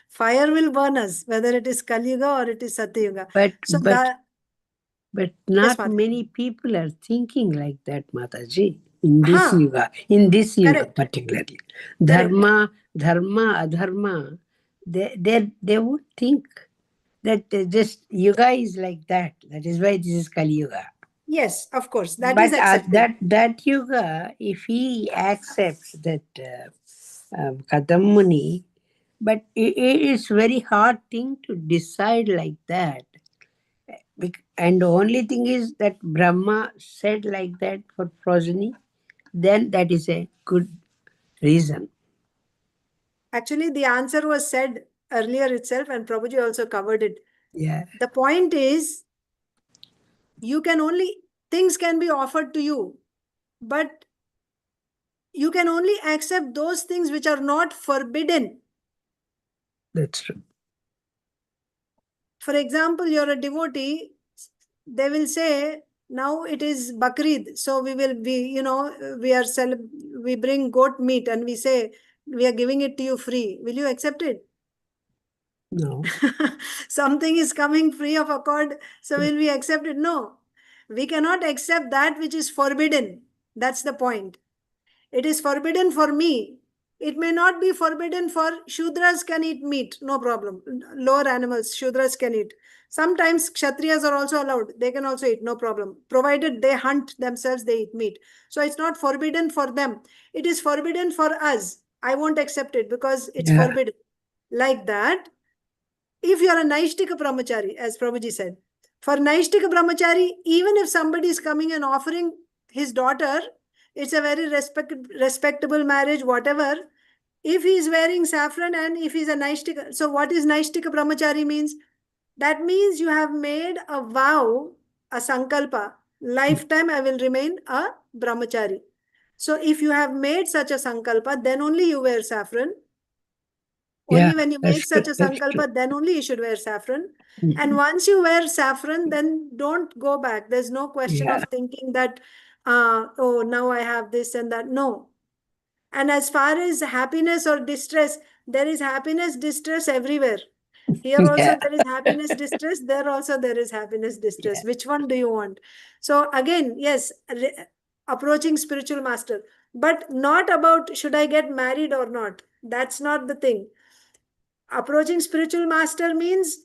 Fire will burn us, whether it is Kali Yuga or it is Satya Yuga. But So but yes, not Mataji. many people are thinking like that, Mataji. In this Huh. yuga, in this yuga Correct. particularly, Correct. dharma, adharma, they would think that just yuga is like that. That is why this is Kali Yuga. Yes, of course. That But is accepted. that yuga, if he accepts that Kadam Muni, but it is very hard thing to decide like that. And the only thing is that Brahma said like that for progeny, then that is a good reason. Actually, the answer was said earlier itself, and Prabhuji also covered it. Yeah. The point is, things can be offered to you, but you can only accept those things which are not forbidden. That's true. For example, you're a devotee, they will say, now it is Bakrid, so we bring goat meat and we say, we are giving it to you free. Will you accept it? No. Something is coming free of accord, so will we accept it? No. We cannot accept that which is forbidden. That's the point. It is forbidden for me. It may not be forbidden for Shudras can eat meat, no problem. Lower animals, Shudras can eat. Sometimes Kshatriyas are also allowed. They can also eat, no problem. Provided they hunt themselves, they eat meat. So it's not forbidden for them. It is forbidden for us. I won't accept it because it's forbidden. Like that, if you are a Naishtika Brahmachari, as Prabhuji said, for Naishtika Brahmachari, even if somebody is coming and offering his daughter, it's a very respectable marriage, whatever. If he is wearing saffron and if he's a Naishtika, so what is Naishtika Brahmachari means? That means you have made a vow, a sankalpa, lifetime I will remain a Brahmachari. So if you have made such a sankalpa, then only you wear saffron. Only when you make such a sankalpa, then only you should wear saffron. And once you wear saffron, then don't go back. There's no question of thinking that, oh, now I have this and that. No. And as far as happiness or distress, there is happiness, distress everywhere. Here also there is happiness, distress. There also there is happiness, distress. Which one do you want? So again, yes, approaching spiritual master, but not about should I get married or not. That's not the thing. Approaching spiritual master means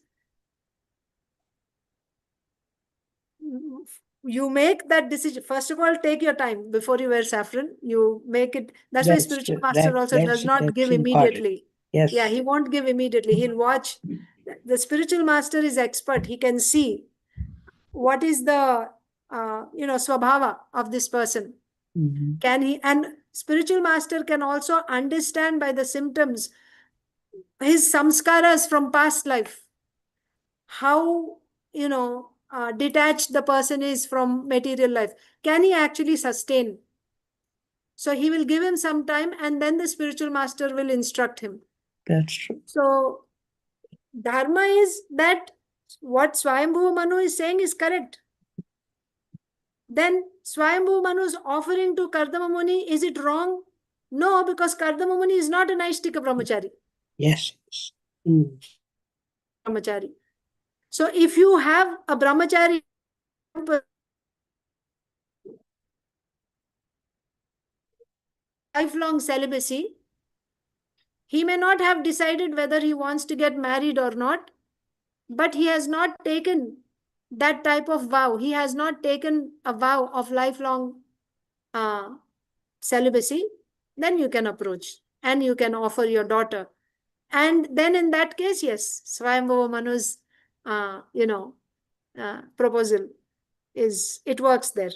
you make that decision. First of all, take your time before you wear saffron. You make it. That's why spiritual master also does not give immediately. Yes. Yeah, he won't give immediately. He'll watch. The spiritual master is expert. He can see what is the swabhava of this person. Can he? And spiritual master can also understand by the symptoms his samskaras from past life, how detached the person is from material life. Can he actually sustain? So he will give him some time and then the spiritual master will instruct him. That's true. So dharma is that what Swayambhu Manu is saying is correct. Then Swayambhu Manu's offering to Kardama Muni, is it wrong? No, because Kardama Muni is not a Naishtika Brahmachari. Yes. Brahmachari. So if you have a Brahmachari lifelong celibacy, he may not have decided whether he wants to get married or not, but he has not taken that type of vow. He has not taken a vow of lifelong celibacy. Then you can approach. and you can offer your daughter. And then in that case, yes, Swayambhuva Manu's, proposal it works there.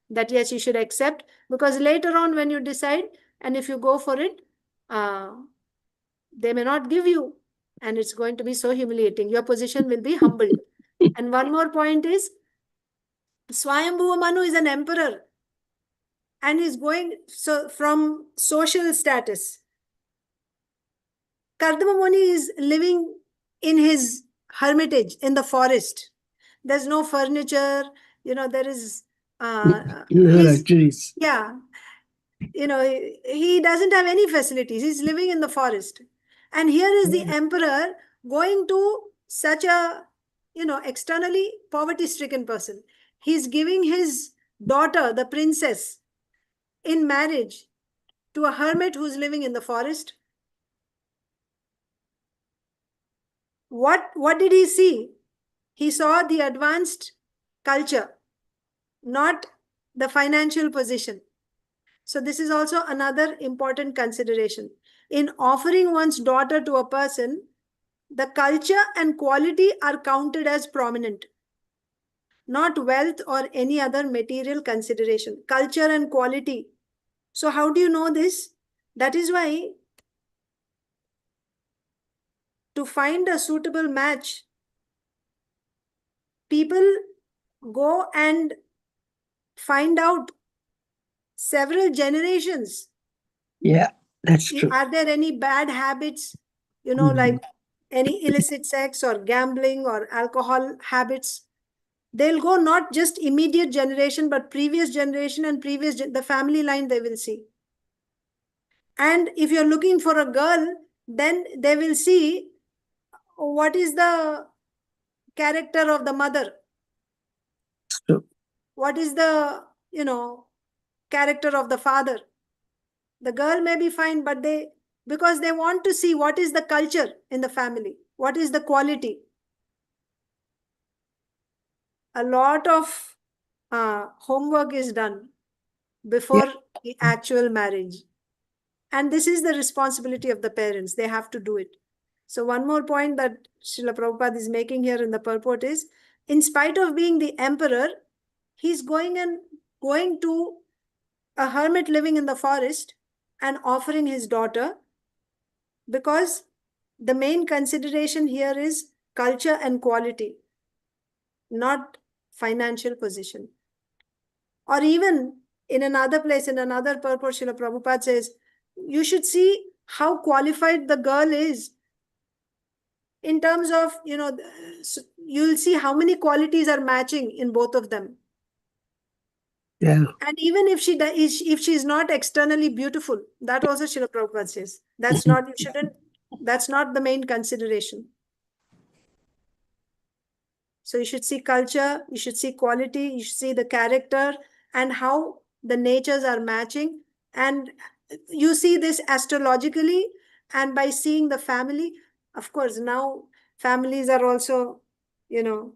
That yes, you should accept, because later on when you decide and if you go for it, they may not give you, and it's going to be so humiliating. Your position will be humbled. And one more point is, Swayambhuva Manu is an emperor, and he's going from social status. Kardama Muni is living in his hermitage in the forest. There's no furniture, there is No luxuries. yeah, he doesn't have any facilities. He's living in the forest. And here is the emperor going to such a, externally poverty-stricken person. He's giving his daughter, the princess, in marriage to a hermit who's living in the forest. What did he see? He saw the advanced culture, not the financial position. So this is also another important consideration. In offering one's daughter to a person, the culture and quality are counted as prominent, not wealth or any other material consideration. Culture and quality. So how do you know this? That is why to find a suitable match, people go and find out several generations. Yeah, that's true. Are there any bad habits, like any illicit sex or gambling or alcohol habits? They'll go not just immediate generation, but previous generation and the family line they will see. And if you're looking for a girl, then they will see what is the character of the mother. True. What is the, character of the father. The girl may be fine, but because they want to see what is the culture in the family, what is the quality. A lot of homework is done before the actual marriage. And this is the responsibility of the parents. They have to do it. So one more point that Srila Prabhupada is making here in the purport is, in spite of being the emperor, he's going to a hermit living in the forest and offering his daughter, because the main consideration here is culture and quality, not financial position. Or even in another place, in another purport, Srila Prabhupada says, you should see how qualified the girl is. In terms of, you'll see how many qualities are matching in both of them. Yeah. And even if she's not externally beautiful, that also Srila Prabhupada says, that's not the main consideration. So you should see culture, you should see quality, you should see the character and how the natures are matching. And you see this astrologically and by seeing the family. Of course, now families are also, you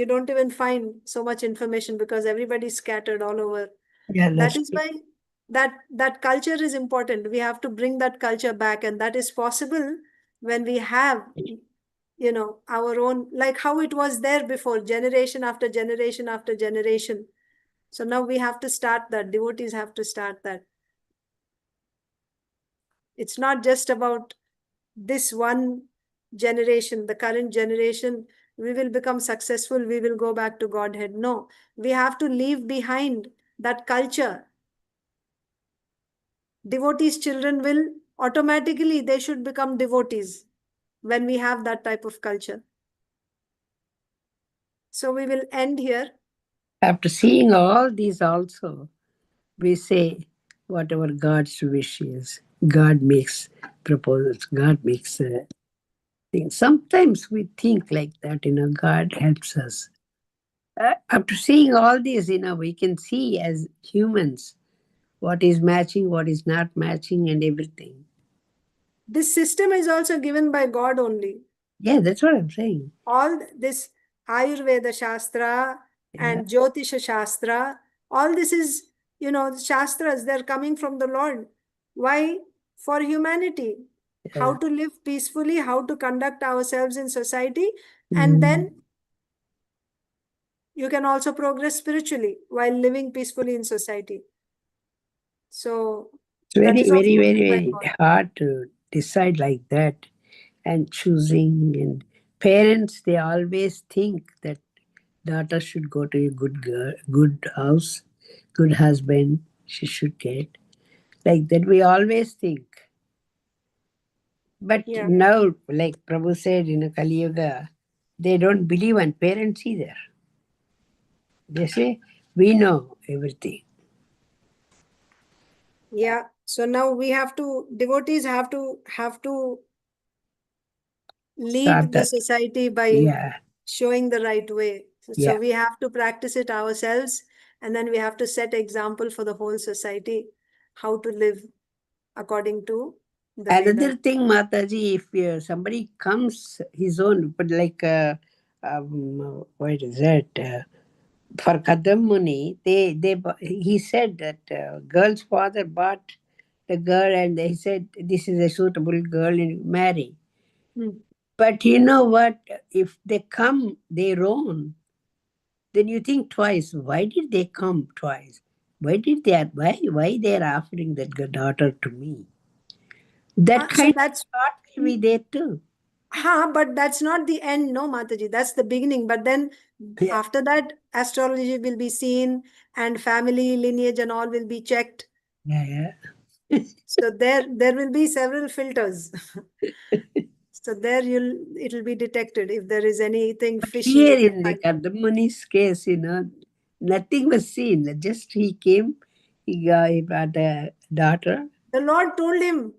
don't even find so much information because everybody's scattered all over. Yeah, That is why that culture is important. We have to bring that culture back, and that is possible when we have, our own, like how it was there before, generation after generation after generation. So now we have to start that. Devotees have to start that. It's not just about this one generation, the current generation, we will become successful, we will go back to Godhead. No, we have to leave behind that culture. Devotees' children will automatically, they should become devotees when we have that type of culture. So we will end here. After seeing all these also, we say whatever God's wish is. God makes proposals. God makes things. Sometimes we think like that, God helps us. After seeing all these, we can see as humans what is matching, what is not matching, and everything. This system is also given by God only. Yeah, that's what I'm saying. All this Ayurveda Shastra and Jyotisha Shastra, all this is, Shastras, they're coming from the Lord. Why? for humanity, how to live peacefully, how to conduct ourselves in society, and then you can also progress spiritually while living peacefully in society. So It's that very, is also very, very, my very point. hard to decide like that and choosing. And parents, they always think that daughter should go to a good girl, good house, good husband. She should get like that. We always think. But Yeah. now, like Prabhu said in Kali Yuga, they don't believe on parents either. They say, we know everything. Yeah. So now we have to, devotees have to lead Start the that. society by Yeah. showing the right way. So Yeah. we have to practice it ourselves, and then we have to set example for the whole society, how to live according to the Another Vedas. thing, Mataji, if somebody comes his own, but like, what is that? For Kadam Muni, he said that girl's father bought the girl and he said, this is a suitable girl and marry. But you know what? If they come their own, then you think twice. Why did they come twice? Why they are offering that daughter to me? That So kind that's of thought will be there too. but that's not the end, no, Mataji. That's the beginning. But then Yeah. after that, astrology will be seen and family lineage and all will be checked. Yeah. So there will be several filters. So there it'll be detected if there is anything fishy. Here in the Kadamani's case, nothing was seen. Just he came, he brought a daughter. The Lord told him,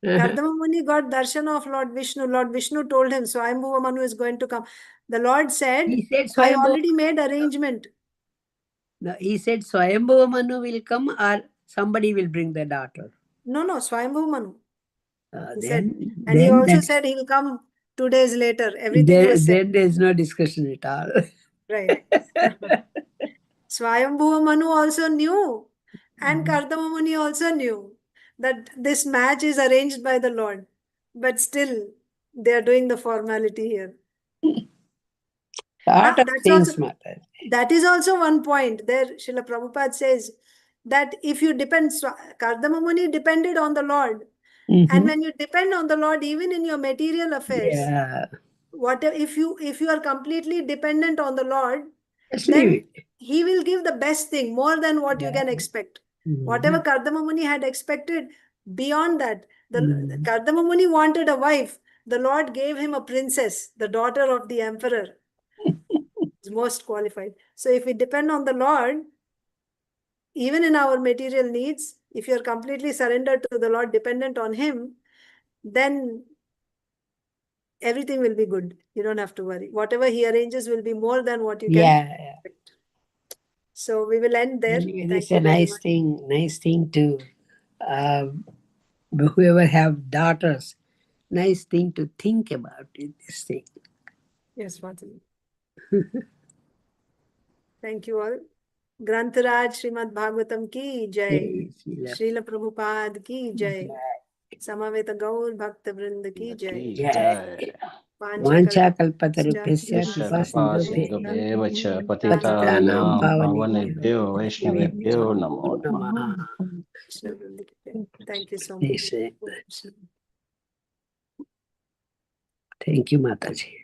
Uh-huh. Kardama Muni got darshan of Lord Vishnu. Lord Vishnu told him, Swayambhuva Manu is going to come. The Lord said, He said I Swayambhuva. already made arrangement. No, he said Swayambhuva Manu will come or somebody will bring the daughter. No, Swayambhuva Manu. He said, and Then he also said he'll come 2 days later. Everything was said. Then there's no discussion at all. Right. Swayambhuva Manu also knew, and Kardama Muni also knew that this match is arranged by the Lord. But still, they are doing the formality here. Lot of That's things also, matter. that is also one point. There, Srila Prabhupada says that if you depend, Kardama Muni depended on the Lord. And when you depend on the Lord, even in your material affairs, Yeah. whatever, if you are completely dependent on the Lord, Just then leave it. he will give the best thing, more than what you can expect. Whatever Kardama Muni had expected, beyond that, the Kardama Muni wanted a wife. The Lord gave him a princess, the daughter of the emperor. Is most qualified. So if we depend on the Lord, even in our material needs, if you're completely surrendered to the Lord, dependent on him, then everything will be good. You don't have to worry. Whatever he arranges will be more than what you can expect. So we will end there. Anyway, Thank it's you a very nice thing to whoever have daughters, nice thing to think about this thing. Yes, Father. Thank you all. Grantaraj Srimad Bhagavatam ki jai. Srila Prabhupada ki jai. Samaveta Gaur Bhakta Vrinda ki jai. Jai. Vancha kalpatarubhyasya Yasya kripa kripa sindhubhya sindhubheva cha patitanam patitanam pavanebhyo vaishnavebhyo namo namah. namaha. Thank you so much. Thank you, Mataji.